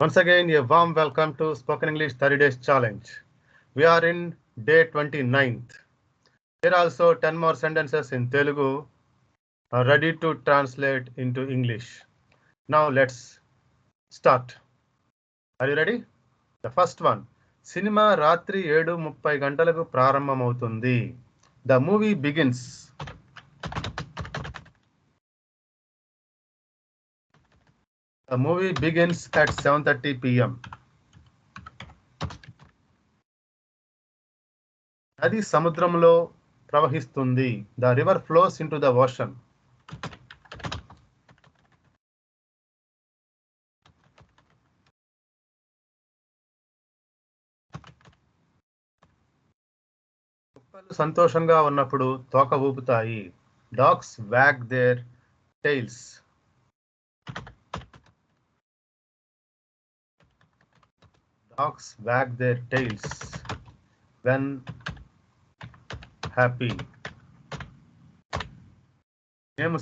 Once again, a warm welcome to Spoken English 30 Days Challenge. We are in day 29th. Here also 10 more sentences in Telugu are ready to translate into English. Now let's start. Are you ready? The first one. Cinema రాత్రి 7:30 గంటలకు ప్రారంభమవుతుంది. The movie begins. The movie begins at 7:30 p.m. నది సముద్రంలో ప్రవహిస్తుంది. The river flows into the ocean. కుక్కలు సంతోషంగా ఉన్నప్పుడు తోక ఊపుతాయి. Dogs wag their tails. Dogs wag their tails when happy. మేము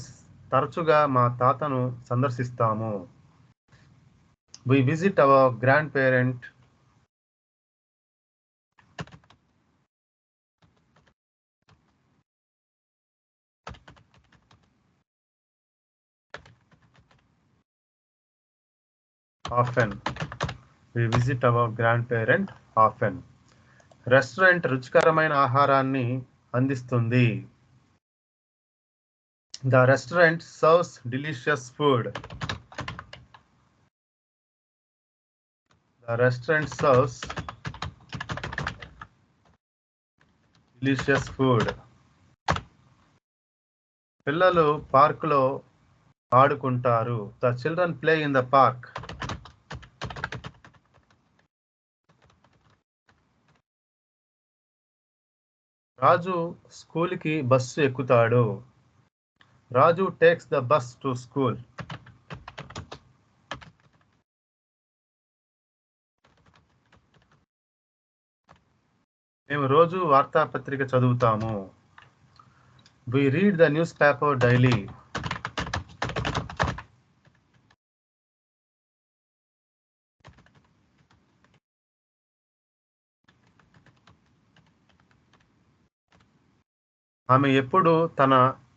తరచుగా మా తాతను సందర్శిస్తాము. We visit our grandparent often. We visit our grandparent often. Restaurant రుచికరమైన ఆహారాన్ని అందిస్తుంది. The restaurant serves delicious food. The restaurant serves delicious food. పిల్లలు పార్కులో ఆడుకుంటారు. The children play in the park. రాజు స్కూల్కి బస్సు ఎక్కుతాడు. రాజు takes the bus to school. మేము రోజు వార్తాపత్రిక చదువుతాము. We read the newspaper daily. ఆమె ఎప్పుడు తన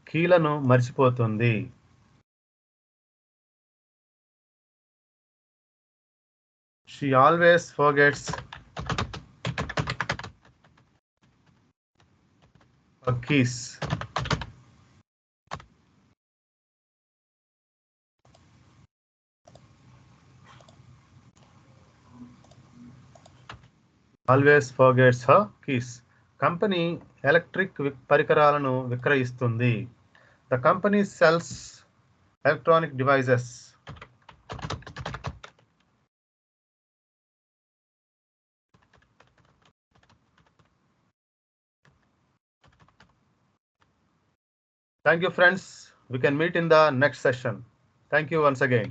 కీలను మర్చిపోతుంది. She always forgets her keys. Always forgets her keys. Company electric పరికరాలను విక్రయిస్తుంది. The company sells electronic devices. Thank you, friends. We can meet in the next session. Thank you once again.